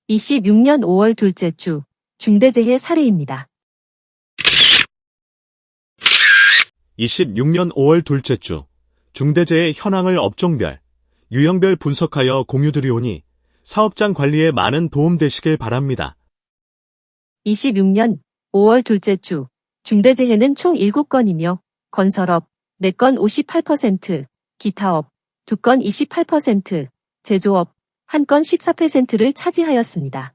26년 5월 둘째 주 중대재해 사례입니다. 26년 5월 둘째 주 중대재해 현황을 업종별, 유형별 분석하여 공유드리오니 사업장 관리에 많은 도움 되시길 바랍니다. 26년 5월 둘째 주 중대재해는 총 7건이며 건설업 4건 58%, 기타업 2건 28%, 제조업 1건 14%를 차지하였습니다.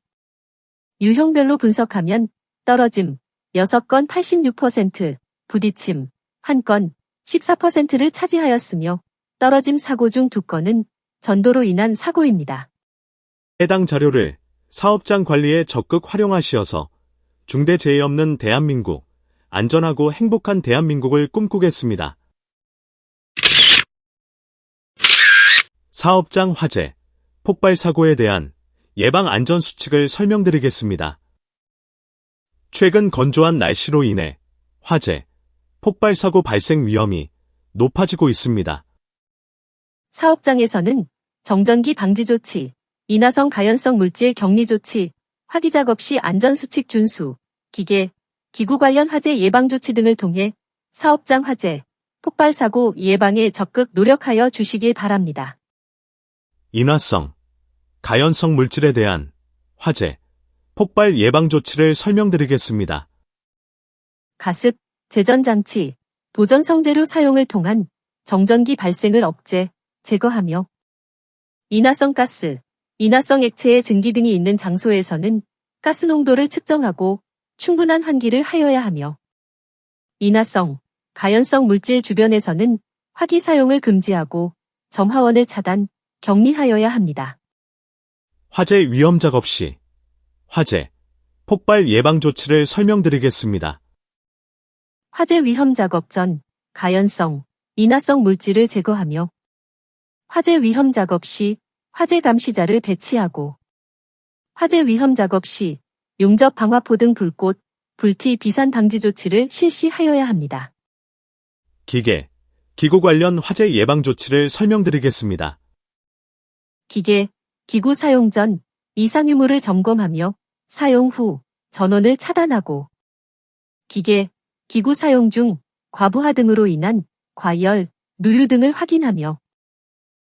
유형별로 분석하면 떨어짐 6건 86%, 부딪힘 1건 14%를 차지하였으며 떨어짐 사고 중 2건은 전도로 인한 사고입니다. 해당 자료를 사업장 관리에 적극 활용하시어서 중대재해 없는 대한민국, 안전하고 행복한 대한민국을 꿈꾸겠습니다. 사업장 화재, 폭발 사고에 대한 예방 안전 수칙을 설명드리겠습니다. 최근 건조한 날씨로 인해 화재, 폭발 사고 발생 위험이 높아지고 있습니다. 사업장에서는 정전기 방지 조치, 인화성 가연성 물질 격리 조치, 화기 작업 시 안전수칙 준수, 기계, 기구 관련 화재 예방 조치 등을 통해 사업장 화재, 폭발 사고 예방에 적극 노력하여 주시길 바랍니다. 인화성, 가연성 물질에 대한 화재, 폭발 예방 조치를 설명드리겠습니다. 가습, 제전장치, 도전 성재료 사용을 통한 정전기 발생을 억제, 제거하며 인화성 가스, 인화성 액체의 증기 등이 있는 장소에서는 가스 농도를 측정하고 충분한 환기를 하여야 하며 인화성, 가연성 물질 주변에서는 화기 사용을 금지하고 점화원을 차단, 격리하여야 합니다. 화재 위험 작업 시 화재, 폭발 예방 조치를 설명드리겠습니다. 화재 위험 작업 전 가연성, 인화성 물질을 제거하며 화재 위험 작업 시 화재 감시자를 배치하고 화재 위험 작업 시 용접 방화포 등 불꽃, 불티 비산 방지 조치를 실시하여야 합니다. 기계, 기구 관련 화재 예방 조치를 설명드리겠습니다. 기계, 기구 사용 전 이상 유무를 점검하며 사용 후 전원을 차단하고 기계, 기구 사용 중 과부하 등으로 인한 과열, 누유 등을 확인하며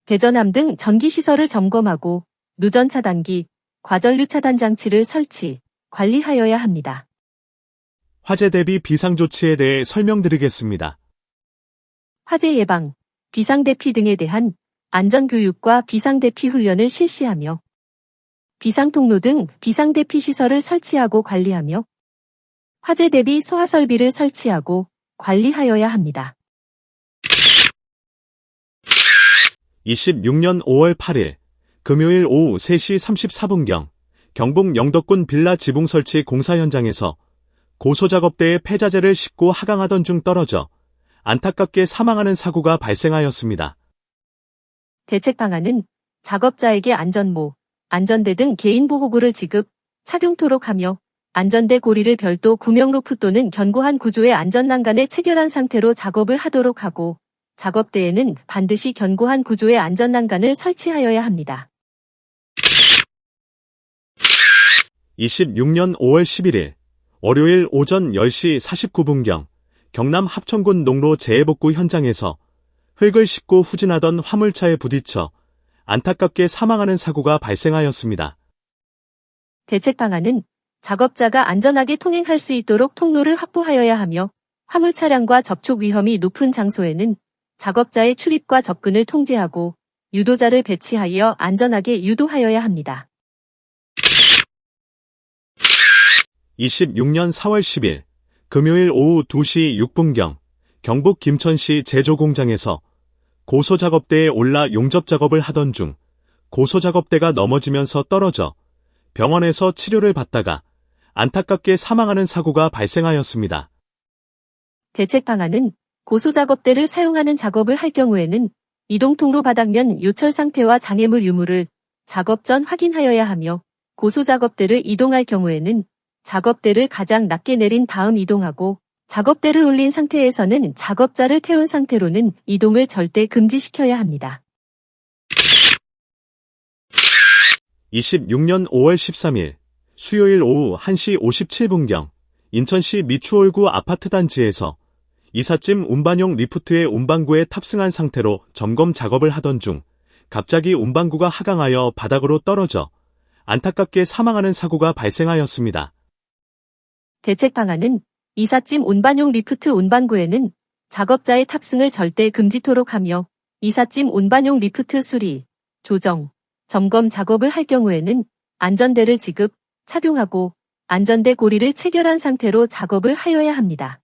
배전함 등 전기시설을 점검하고 누전 차단기, 과전류 차단 장치를 설치, 관리하여야 합니다. 화재 대비 비상조치에 대해 설명드리겠습니다. 화재 예방, 비상대피 등에 대한 안전교육과 비상대피 훈련을 실시하며 비상통로 등 비상대피 시설을 설치하고 관리하며 화재 대비 소화설비를 설치하고 관리하여야 합니다. 26년 5월 8일 금요일 오후 3시 34분경 경북 영덕군 빌라 지붕 설치 공사 현장에서 고소작업대에 폐자재를 싣고 하강하던 중 떨어져 안타깝게 사망하는 사고가 발생하였습니다. 대책 방안은 작업자에게 안전모, 안전대 등 개인보호구를 지급, 착용토록 하며 안전대 고리를 별도 구명 로프 또는 견고한 구조의 안전난간에 체결한 상태로 작업을 하도록 하고 작업대에는 반드시 견고한 구조의 안전난간을 설치하여야 합니다. 26년 5월 11일 월요일 오전 10시 49분경 경남 합천군 농로 재해복구 현장에서 흙을 싣고 후진하던 화물차에 부딪혀 안타깝게 사망하는 사고가 발생하였습니다. 대책 방안은 작업자가 안전하게 통행할 수 있도록 통로를 확보하여야 하며 화물 차량과 접촉 위험이 높은 장소에는 작업자의 출입과 접근을 통제하고 유도자를 배치하여 안전하게 유도하여야 합니다. 26년 4월 10일 금요일 오후 2시 6분경 경북 김천시 제조공장에서 고소작업대에 올라 용접작업을 하던 중 고소작업대가 넘어지면서 떨어져 병원에서 치료를 받다가 안타깝게 사망하는 사고가 발생하였습니다. 대책 방안은 고소작업대를 사용하는 작업을 할 경우에는 이동통로 바닥면 요철 상태와 장애물 유무를 작업 전 확인하여야 하며 고소작업대를 이동할 경우에는 작업대를 가장 낮게 내린 다음 이동하고 작업대를 올린 상태에서는 작업자를 태운 상태로는 이동을 절대 금지시켜야 합니다. 26년 5월 13일 수요일 오후 1시 57분경 인천시 미추홀구 아파트 단지에서 이삿짐 운반용 리프트의 운반구에 탑승한 상태로 점검 작업을 하던 중 갑자기 운반구가 하강하여 바닥으로 떨어져 안타깝게 사망하는 사고가 발생하였습니다. 대책 방안은 이삿짐 운반용 리프트 운반구에는 작업자의 탑승을 절대 금지토록 하며 이삿짐 운반용 리프트 수리, 조정, 점검 작업을 할 경우에는 안전대를 지급, 착용하고 안전대 고리를 체결한 상태로 작업을 하여야 합니다.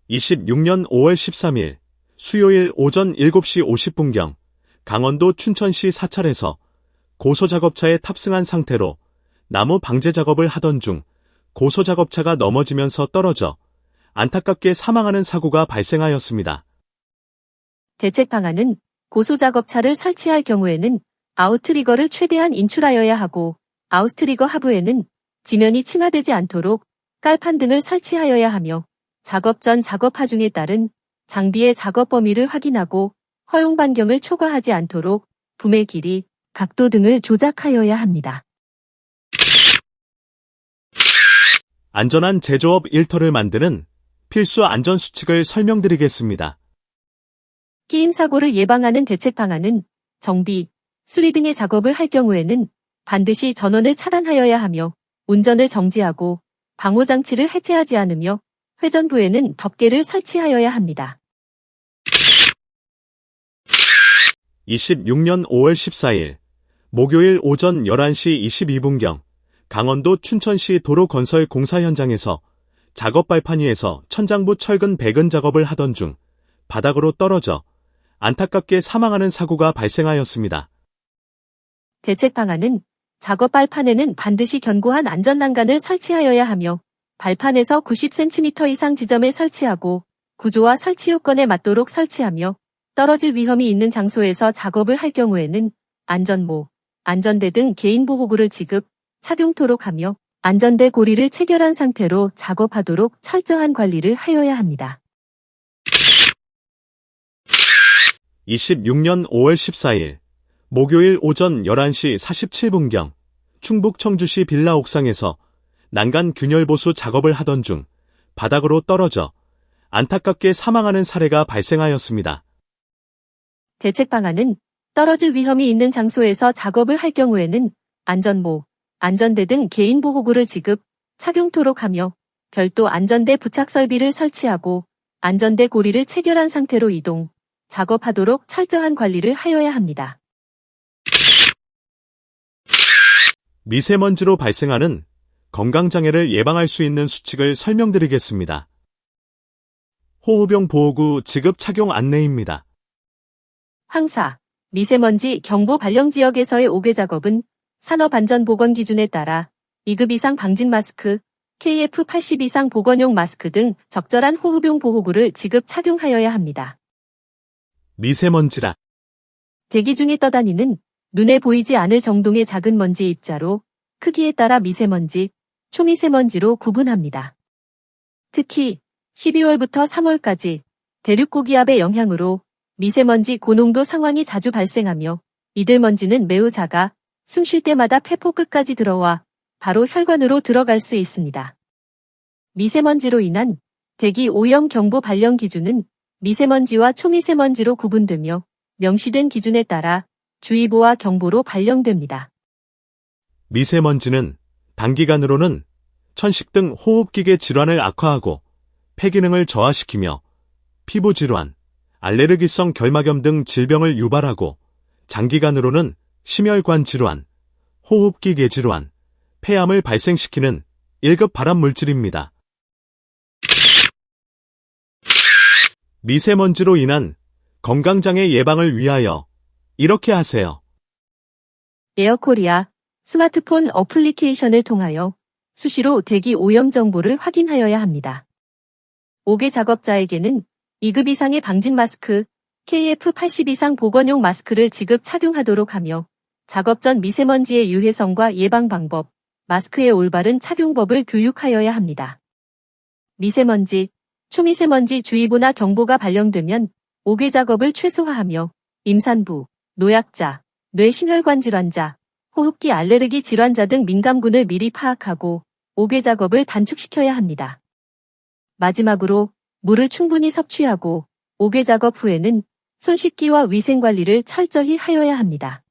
26년 5월 13일 수요일 오전 7시 50분경 강원도 춘천시 사찰에서 고소작업차에 탑승한 상태로 나무 방제 작업을 하던 중 고소작업차가 넘어지면서 떨어져 안타깝게 사망하는 사고가 발생하였습니다. 대책 방안은 고소작업차를 설치할 경우에는 아웃트리거를 최대한 인출하여야 하고 아웃트리거 하부에는 지면이 침하되지 않도록 깔판 등을 설치하여야 하며 작업 전 작업 하중에 따른 장비의 작업 범위를 확인하고 허용 반경을 초과하지 않도록 붐의 길이, 각도 등을 조작하여야 합니다. 안전한 제조업 일터를 만드는 필수 안전수칙을 설명드리겠습니다. 끼임 사고를 예방하는 대책 방안은 정비, 수리 등의 작업을 할 경우에는 반드시 전원을 차단하여야 하며 운전을 정지하고 방호장치를 해체하지 않으며 회전부에는 덮개를 설치하여야 합니다. 26년 5월 14일 목요일 오전 11시 22분경 강원도 춘천시 도로건설 공사 현장에서 작업 발판 위에서 천장부 철근 배근 작업을 하던 중 바닥으로 떨어져 안타깝게 사망하는 사고가 발생하였습니다. 대책 방안은 작업 발판에는 반드시 견고한 안전난간을 설치하여야 하며 발판에서 90cm 이상 지점에 설치하고 구조와 설치 요건에 맞도록 설치하며 떨어질 위험이 있는 장소에서 작업을 할 경우에는 안전모, 안전대 등 개인보호구를 지급, 착용토록 하며 안전대 고리를 체결한 상태로 작업하도록 철저한 관리를 하여야 합니다. 26년 5월 14일 목요일 오전 11시 47분경 충북 청주시 빌라 옥상에서 난간 균열 보수 작업을 하던 중 바닥으로 떨어져 안타깝게 사망하는 사례가 발생하였습니다. 대책 방안은 떨어질 위험이 있는 장소에서 작업을 할 경우에는 안전모, 안전대 등 개인보호구를 지급, 착용토록 하며 별도 안전대 부착 설비를 설치하고 안전대 고리를 체결한 상태로 이동, 작업하도록 철저한 관리를 하여야 합니다. 미세먼지로 발생하는 건강장애를 예방할 수 있는 수칙을 설명드리겠습니다. 호흡용 보호구 지급 착용 안내입니다. 황사, 미세먼지 경보 발령 지역에서의 5개 작업은 산업안전보건 기준에 따라 2급 이상 방진 마스크, KF80 이상 보건용 마스크 등 적절한 호흡용 보호구를 지급 착용하여야 합니다. 미세먼지라 대기 중에 떠다니는 눈에 보이지 않을 정도의 작은 먼지 입자로 크기에 따라 미세먼지, 초미세먼지로 구분합니다. 특히 12월부터 3월까지 대륙고기압의 영향으로 미세먼지 고농도 상황이 자주 발생하며 이들 먼지는 매우 작아 숨 쉴 때마다 폐포 끝까지 들어와 바로 혈관으로 들어갈 수 있습니다. 미세먼지로 인한 대기 오염 경보 발령 기준은 미세먼지와 초미세먼지로 구분되며 명시된 기준에 따라 주의보와 경보로 발령됩니다. 미세먼지는 단기간으로는 천식 등 호흡기계 질환을 악화하고 폐기능을 저하시키며 피부질환, 알레르기성 결막염 등 질병을 유발하고 장기간으로는 심혈관 질환, 호흡기계 질환, 폐암을 발생시키는 1급 발암물질입니다. 미세먼지로 인한 건강장애 예방을 위하여 이렇게 하세요. 에어코리아 스마트폰 어플리케이션을 통하여 수시로 대기 오염 정보를 확인하여야 합니다. 5개 작업자에게는 2급 이상의 방진 마스크, KF80 이상 보건용 마스크를 지급 착용하도록 하며 작업 전 미세먼지의 유해성과 예방 방법, 마스크의 올바른 착용법을 교육하여야 합니다. 미세먼지, 초미세먼지 주의보나 경보가 발령되면 5개 작업을 최소화하며 임산부, 노약자, 뇌심혈관 질환자, 호흡기 알레르기 질환자 등 민감군을 미리 파악하고 옥외 작업을 단축시켜야 합니다. 마지막으로 물을 충분히 섭취하고 옥외 작업 후에는 손 씻기와 위생 관리를 철저히 하여야 합니다.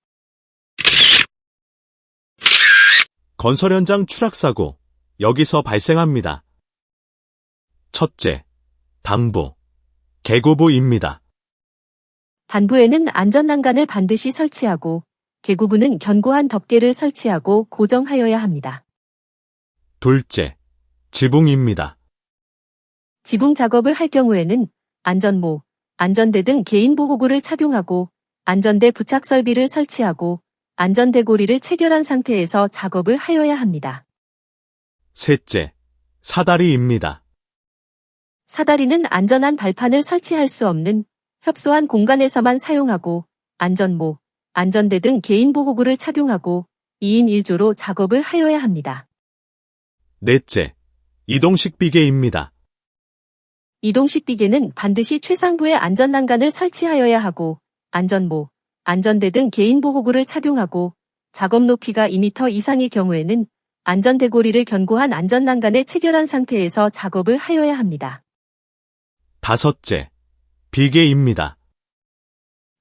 건설 현장 추락사고, 여기서 발생합니다. 첫째, 단부, 개구부입니다. 단부에는 안전난간을 반드시 설치하고 개구부는 견고한 덮개를 설치하고 고정하여야 합니다. 둘째, 지붕입니다. 지붕 작업을 할 경우에는 안전모, 안전대 등 개인보호구를 착용하고 안전대 부착 설비를 설치하고 안전대고리를 체결한 상태에서 작업을 하여야 합니다. 셋째, 사다리입니다. 사다리는 안전한 발판을 설치할 수 없는 협소한 공간에서만 사용하고 안전모, 안전대 등 개인보호구를 착용하고 2인 1조로 작업을 하여야 합니다. 넷째, 이동식 비계입니다. 이동식 비계는 반드시 최상부의 안전난간을 설치하여야 하고 안전모, 안전대 등 개인보호구를 착용하고 작업 높이가 2m 이상의 경우에는 안전대고리를 견고한 안전난간에 체결한 상태에서 작업을 하여야 합니다. 다섯째, 비계입니다.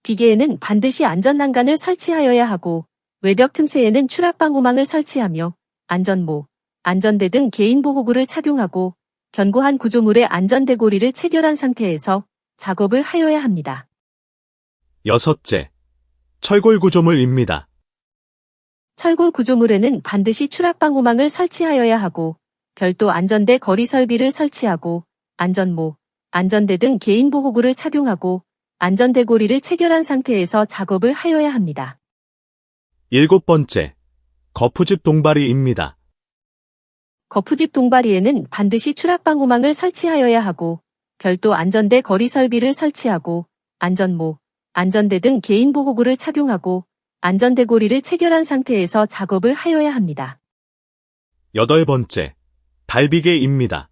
비계에는 반드시 안전난간을 설치하여야 하고 외벽 틈새에는 추락방호망을 설치하며 안전모, 안전대 등 개인보호구를 착용하고 견고한 구조물의 안전대고리를 체결한 상태에서 작업을 하여야 합니다. 여섯째, 철골 구조물입니다. 철골 구조물에는 반드시 추락방호망을 설치하여야 하고 별도 안전대 거리 설비를 설치하고 안전모, 안전대 등 개인보호구를 착용하고 안전대고리를 체결한 상태에서 작업을 하여야 합니다. 일곱 번째, 거푸집 동바리입니다. 거푸집 동바리에는 반드시 추락방호망을 설치하여야 하고 별도 안전대 거리 설비를 설치하고 안전모, 안전대 등 개인보호구를 착용하고 안전대고리를 체결한 상태에서 작업을 하여야 합니다. 여덟 번째, 달비계입니다.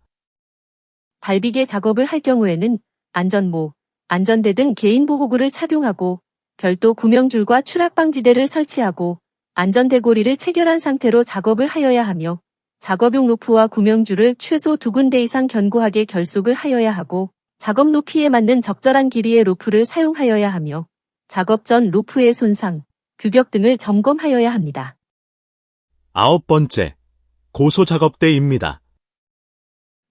달비계 작업을 할 경우에는 안전모, 안전대 등 개인보호구를 착용하고 별도 구명줄과 추락방지대를 설치하고 안전대고리를 체결한 상태로 작업을 하여야 하며 작업용 로프와 구명줄을 최소 2군데 이상 견고하게 결속을 하여야 하고 작업 높이에 맞는 적절한 길이의 로프를 사용하여야 하며 작업 전 로프의 손상, 규격 등을 점검하여야 합니다. 아홉 번째, 고소작업대입니다.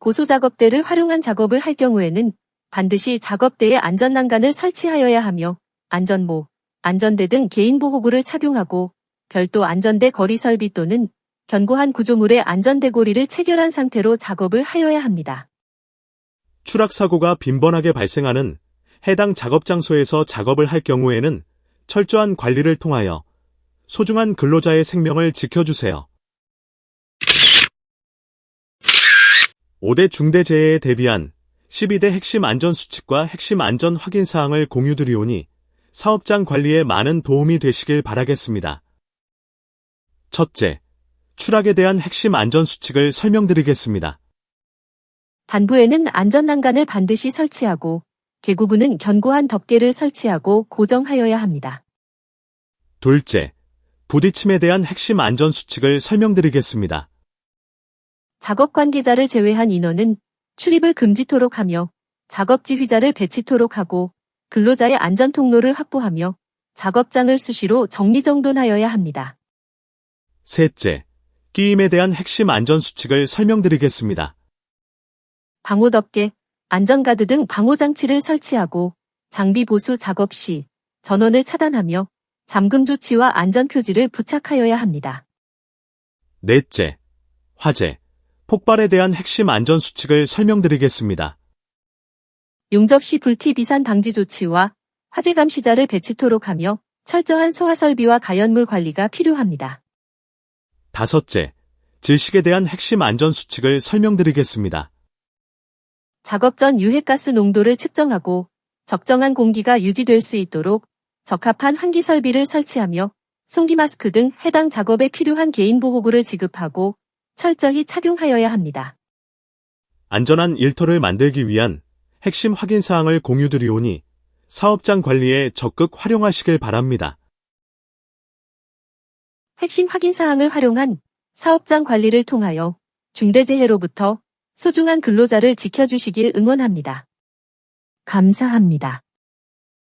고소작업대를 활용한 작업을 할 경우에는 반드시 작업대에 안전난간을 설치하여야 하며 안전모, 안전대 등 개인보호구를 착용하고 별도 안전대 거리 설비 또는 견고한 구조물의 안전대고리를 체결한 상태로 작업을 하여야 합니다. 추락사고가 빈번하게 발생하는 해당 작업 장소에서 작업을 할 경우에는 철저한 관리를 통하여 소중한 근로자의 생명을 지켜주세요. 5대 중대재해에 대비한 12대 핵심 안전수칙과 핵심 안전 확인사항을 공유드리오니 사업장 관리에 많은 도움이 되시길 바라겠습니다. 첫째, 추락에 대한 핵심 안전수칙을 설명드리겠습니다. 단부에는 안전난간을 반드시 설치하고 개구부는 견고한 덮개를 설치하고 고정하여야 합니다. 둘째, 부딪힘에 대한 핵심 안전수칙을 설명드리겠습니다. 작업 관계자를 제외한 인원은 출입을 금지토록 하며 작업 지휘자를 배치토록 하고 근로자의 안전 통로를 확보하며 작업장을 수시로 정리정돈하여야 합니다. 셋째, 끼임에 대한 핵심 안전수칙을 설명드리겠습니다. 방호덮개, 안전가드 등 방호장치를 설치하고 장비 보수 작업 시 전원을 차단하며 잠금 조치와 안전표지를 부착하여야 합니다. 넷째, 화재, 폭발에 대한 핵심 안전수칙을 설명드리겠습니다. 용접 시 불티 비산 방지 조치와 화재 감시자를 배치토록 하며 철저한 소화 설비와 가연물 관리가 필요합니다. 다섯째, 질식에 대한 핵심 안전수칙을 설명드리겠습니다. 작업 전 유해가스 농도를 측정하고 적정한 공기가 유지될 수 있도록 적합한 환기 설비를 설치하며 송기 마스크 등 해당 작업에 필요한 개인보호구를 지급하고 철저히 착용하여야 합니다. 안전한 일터를 만들기 위한 핵심 확인사항을 공유드리오니 사업장 관리에 적극 활용하시길 바랍니다. 핵심 확인사항을 활용한 사업장 관리를 통하여 중대재해로부터 소중한 근로자를 지켜주시길 응원합니다. 감사합니다.